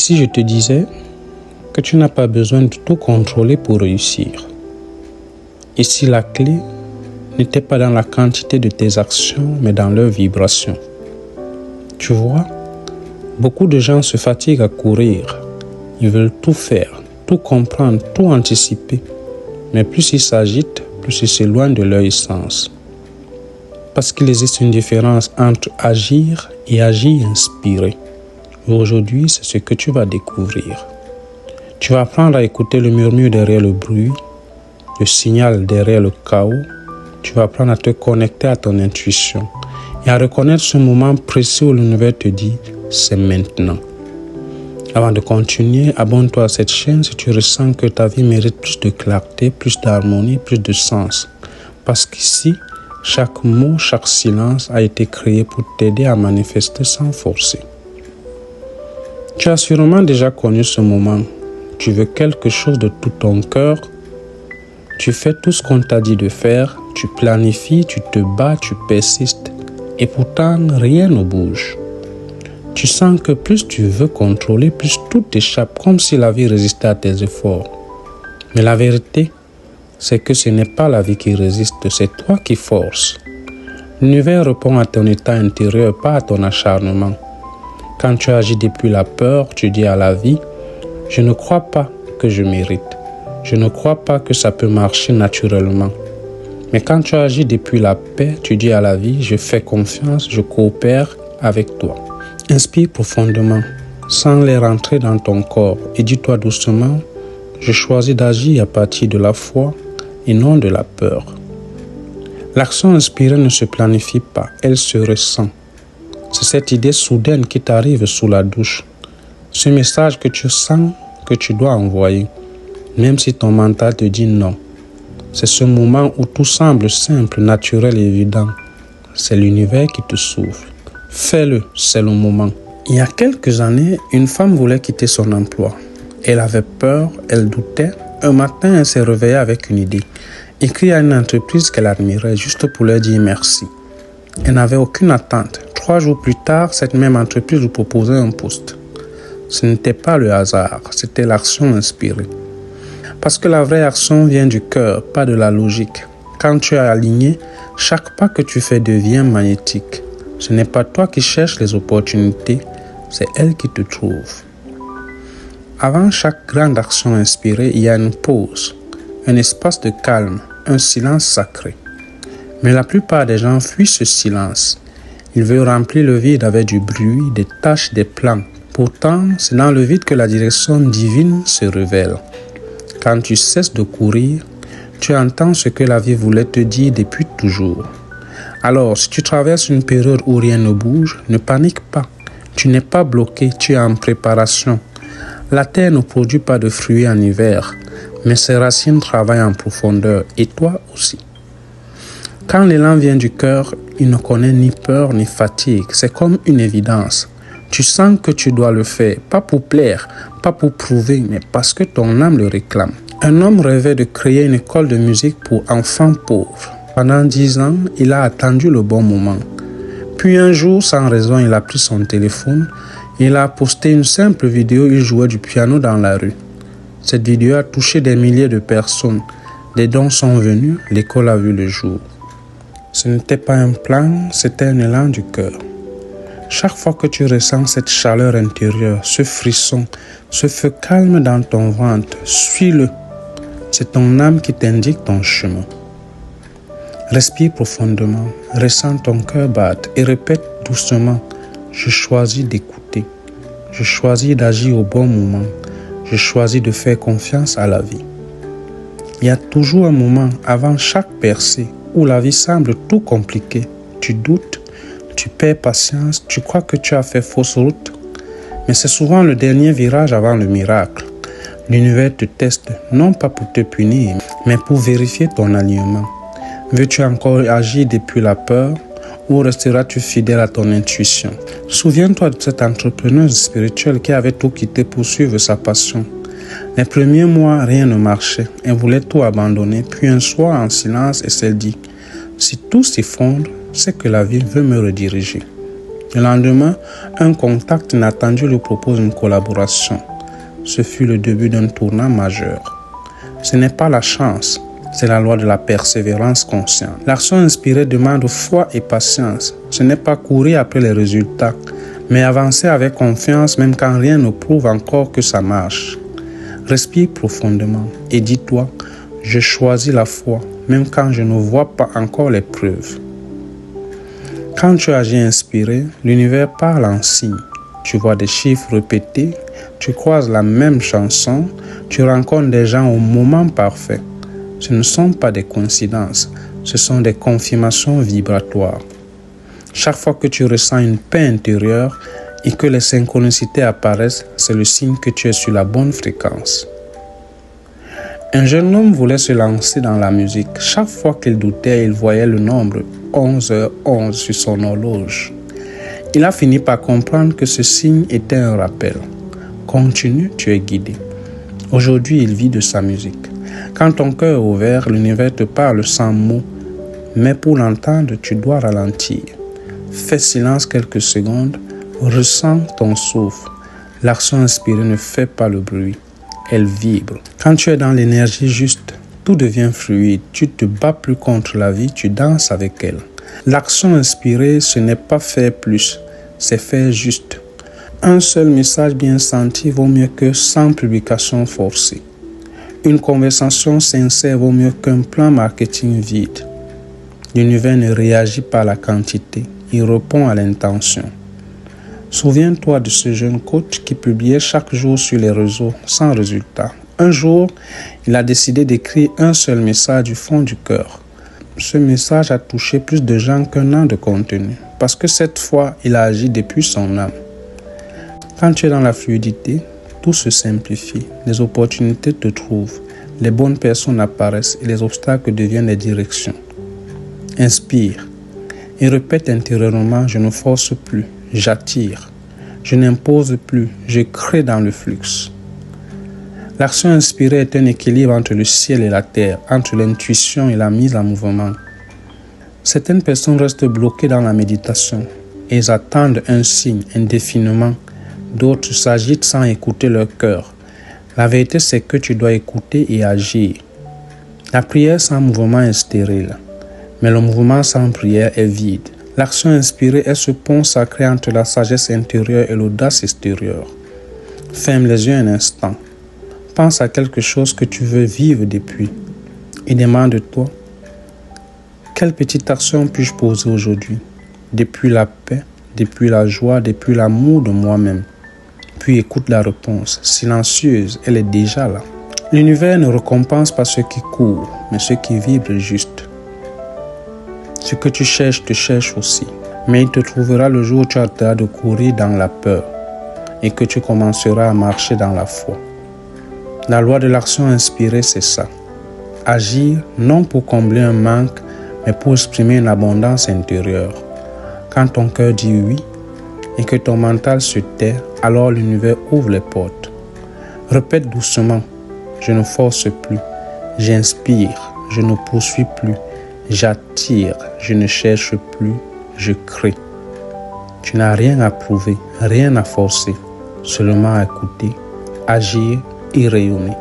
si je te disais que tu n'as pas besoin de tout contrôler pour réussir? Et si la clé n'était pas dans la quantité de tes actions, mais dans leur vibration? Tu vois, beaucoup de gens se fatiguent à courir. Ils veulent tout faire, tout comprendre, tout anticiper. Mais plus ils s'agitent, plus ils s'éloignent de leur essence. Parce qu'il existe une différence entre agir et agir inspiré. Aujourd'hui, c'est ce que tu vas découvrir. Tu vas apprendre à écouter le murmure derrière le bruit, le signal derrière le chaos. Tu vas apprendre à te connecter à ton intuition et à reconnaître ce moment précis où l'univers te dit « c'est maintenant ». Avant de continuer, abonne-toi à cette chaîne si tu ressens que ta vie mérite plus de clarté, plus d'harmonie, plus de sens. Parce qu'ici, chaque mot, chaque silence a été créé pour t'aider à manifester sans forcer. Tu as sûrement déjà connu ce moment. Tu veux quelque chose de tout ton cœur. Tu fais tout ce qu'on t'a dit de faire. Tu planifies, tu te bats, tu persistes. Et pourtant, rien ne bouge. Tu sens que plus tu veux contrôler, plus tout t'échappe, comme si la vie résistait à tes efforts. Mais la vérité, c'est que ce n'est pas la vie qui résiste, c'est toi qui forces. L'univers répond à ton état intérieur, pas à ton acharnement. Quand tu agis depuis la peur, tu dis à la vie, « Je ne crois pas que je mérite. Je ne crois pas que ça peut marcher naturellement. » Mais quand tu agis depuis la paix, tu dis à la vie, « Je fais confiance, je coopère avec toi. » Inspire profondément, sans les rentrer dans ton corps et dis-toi doucement, je choisis d'agir à partir de la foi et non de la peur. L'action inspirée ne se planifie pas, elle se ressent. C'est cette idée soudaine qui t'arrive sous la douche. Ce message que tu sens que tu dois envoyer, même si ton mental te dit non. C'est ce moment où tout semble simple, naturel et évident. C'est l'univers qui te souffle. Fais-le, c'est le moment. Il y a quelques années, une femme voulait quitter son emploi. Elle avait peur, elle doutait. Un matin, elle s'est réveillée avec une idée. Écrire à une entreprise qu'elle admirait juste pour leur dire merci. Elle n'avait aucune attente. 3 jours plus tard, cette même entreprise lui proposait un poste. Ce n'était pas le hasard, c'était l'action inspirée. Parce que la vraie action vient du cœur, pas de la logique. Quand tu es aligné, chaque pas que tu fais devient magnétique. Ce n'est pas toi qui cherches les opportunités, c'est elles qui te trouvent. Avant chaque grande action inspirée, il y a une pause, un espace de calme, un silence sacré. Mais la plupart des gens fuient ce silence. Ils veulent remplir le vide avec du bruit, des tâches, des plans. Pourtant, c'est dans le vide que la direction divine se révèle. Quand tu cesses de courir, tu entends ce que la vie voulait te dire depuis toujours. Alors, si tu traverses une période où rien ne bouge, ne panique pas. Tu n'es pas bloqué, tu es en préparation. La terre ne produit pas de fruits en hiver, mais ses racines travaillent en profondeur, et toi aussi. Quand l'élan vient du cœur, il ne connaît ni peur ni fatigue. C'est comme une évidence. Tu sens que tu dois le faire, pas pour plaire, pas pour prouver, mais parce que ton âme le réclame. Un homme rêvait de créer une école de musique pour enfants pauvres. Pendant 10 ans, il a attendu le bon moment. Puis un jour, sans raison, il a pris son téléphone et il a posté une simple vidéo où il jouait du piano dans la rue. Cette vidéo a touché des milliers de personnes. Des dons sont venus, l'école a vu le jour. Ce n'était pas un plan, c'était un élan du cœur. Chaque fois que tu ressens cette chaleur intérieure, ce frisson, ce feu calme dans ton ventre, suis-le. C'est ton âme qui t'indique ton chemin. Respire profondément, ressens ton cœur battre et répète doucement « Je choisis d'écouter, je choisis d'agir au bon moment, je choisis de faire confiance à la vie. » Il y a toujours un moment avant chaque percée où la vie semble tout compliquée. Tu doutes, tu perds patience, tu crois que tu as fait fausse route. Mais c'est souvent le dernier virage avant le miracle. L'univers te teste, non pas pour te punir, mais pour vérifier ton alignement. Veux-tu encore agir depuis la peur ou resteras-tu fidèle à ton intuition? Souviens-toi de cette entrepreneuse spirituelle qui avait tout quitté pour suivre sa passion. Les premiers mois, rien ne marchait. Elle voulait tout abandonner. Puis un soir, en silence, elle s'est dit « Si tout s'effondre, c'est que la vie veut me rediriger. » Le lendemain, un contact inattendu lui propose une collaboration. Ce fut le début d'un tournant majeur. Ce n'est pas la chance, c'est la loi de la persévérance consciente. L'action inspirée demande foi et patience. Ce n'est pas courir après les résultats, mais avancer avec confiance même quand rien ne prouve encore que ça marche. Respire profondément et dis-toi, je choisis la foi même quand je ne vois pas encore les preuves. Quand tu agis inspiré, l'univers parle en signes. Tu vois des chiffres répétés, tu croises la même chanson, tu rencontres des gens au moment parfait. Ce ne sont pas des coïncidences, ce sont des confirmations vibratoires. Chaque fois que tu ressens une paix intérieure et que les synchronicités apparaissent, c'est le signe que tu es sur la bonne fréquence. Un jeune homme voulait se lancer dans la musique. Chaque fois qu'il doutait, il voyait le nombre 11h11 sur son horloge. Il a fini par comprendre que ce signe était un rappel. Continue, tu es guidé. Aujourd'hui, il vit de sa musique. Quand ton cœur est ouvert, l'univers te parle sans mots. Mais pour l'entendre, tu dois ralentir. Fais silence quelques secondes, ressens ton souffle. L'action inspirée ne fait pas le bruit, elle vibre. Quand tu es dans l'énergie juste, tout devient fluide. Tu te bats plus contre la vie, tu danses avec elle. L'action inspirée, ce n'est pas faire plus, c'est faire juste. Un seul message bien senti vaut mieux que 100 publications forcées. Une conversation sincère vaut mieux qu'un plan marketing vide. L'univers ne réagit pas à la quantité, il répond à l'intention. Souviens-toi de ce jeune coach qui publiait chaque jour sur les réseaux sans résultat. Un jour, il a décidé d'écrire un seul message du fond du cœur. Ce message a touché plus de gens qu'un an de contenu, parce que cette fois, il a agi depuis son âme. Quand tu es dans la fluidité, tout se simplifie, les opportunités te trouvent, les bonnes personnes apparaissent et les obstacles deviennent des directions. Inspire et répète intérieurement, je ne force plus, j'attire. Je n'impose plus, je crée dans le flux. L'action inspirée est un équilibre entre le ciel et la terre, entre l'intuition et la mise en mouvement. Certaines personnes restent bloquées dans la méditation et elles attendent un signe indéfiniment. D'autres s'agitent sans écouter leur cœur. La vérité, c'est que tu dois écouter et agir. La prière sans mouvement est stérile, mais le mouvement sans prière est vide. L'action inspirée est ce pont sacré entre la sagesse intérieure et l'audace extérieure. Ferme les yeux un instant. Pense à quelque chose que tu veux vivre depuis et demande-toi, quelle petite action puis-je poser aujourd'hui? Depuis la paix, depuis la joie, depuis l'amour de moi-même. Puis écoute la réponse, silencieuse, elle est déjà là. L'univers ne récompense pas ceux qui courent, mais ceux qui vibrent juste. Ce que tu cherches te cherche aussi, mais il te trouvera le jour où tu arrêteras de courir dans la peur et que tu commenceras à marcher dans la foi. La loi de l'action inspirée, c'est ça. Agir non pour combler un manque, mais pour exprimer une abondance intérieure. Quand ton cœur dit oui et que ton mental se tait, alors l'univers ouvre les portes. Répète doucement, je ne force plus, j'inspire, je ne poursuis plus, j'attire, je ne cherche plus, je crée. Tu n'as rien à prouver, rien à forcer, seulement à écouter, agir et rayonner.